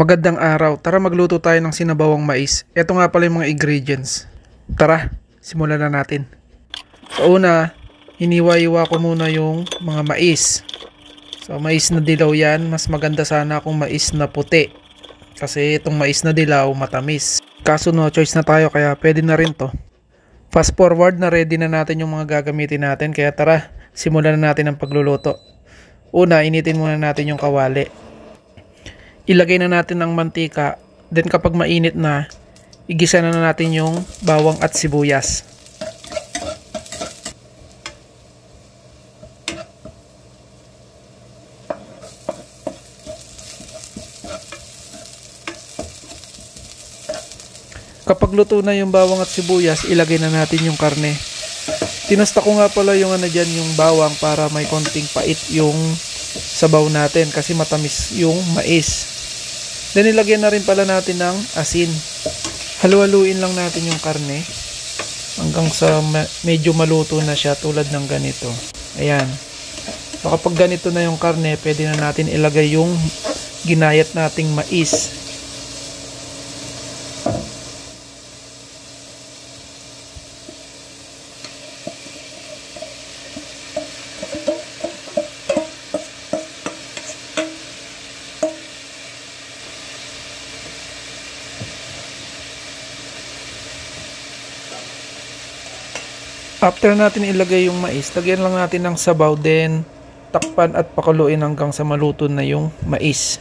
Magandang araw. Tara magluto tayo ng sinabawang mais. Ito nga pala yung mga ingredients. Tara, simulan na natin. Sa una, hiniwa-hiwa ko muna yung mga mais. So, mais na dilaw yan. Mas maganda sana kung mais na puti. Kasi itong mais na dilaw, matamis. Kaso no choice na tayo kaya pwede na rin to. Fast forward na ready na natin yung mga gagamitin natin. Kaya tara, simulan na natin ang pagluluto. Una, initin muna natin yung kawali. Ilagay na natin ang mantika. Then kapag mainit na, igisa na natin yung bawang at sibuyas. Kapag luto na yung bawang at sibuyas, ilagay na natin yung karne. Tinasta ko nga pala yung yung bawang para may konting pait yung sabaw natin kasi matamis yung mais. Then ilagyan na rin pala natin ng asin. Halu-haluin lang natin yung karne hanggang sa medyo maluto na siya tulad ng ganito. Ayan. So kapag ganito na yung karne, pwede na natin ilagay yung ginayat nating mais. After natin ilagay yung mais, lagyan lang natin ng sabaw, then takpan at pakuluin hanggang sa maluto na yung mais.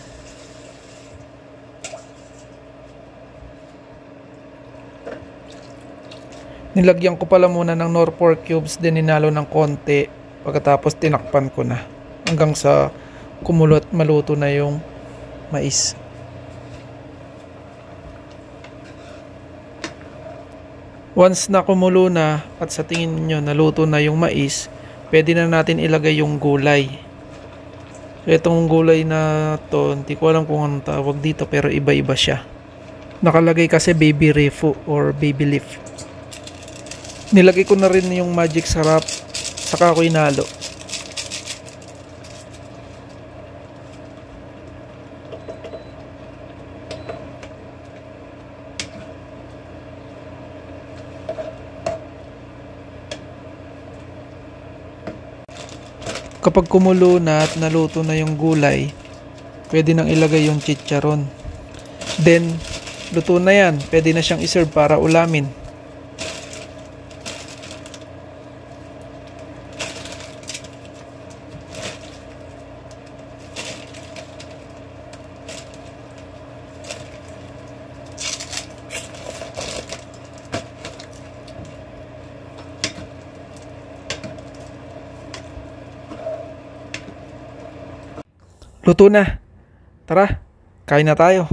Nilagyan ko pala muna ng nor pork cubes, then ninalo ng konti. Pagkatapos tinakpan ko na hanggang sa kumulot maluto na yung mais. Once na kumulo na at sa tingin nyo naluto na yung mais, pwede na natin ilagay yung gulay. So itong gulay na to, hindi ko alam kung anong tawag dito pero iba-iba siya. Nakalagay kasi baby refu or baby leaf. Nilagay ko na rin yung magic sarap, saka ko inalo. Kapag kumulo na at naluto na yung gulay, pwede nang ilagay yung chicharon. Then, luto na yan. Pwede na siyang iserve para ulamin. Luto na. Tara, kain na tayo.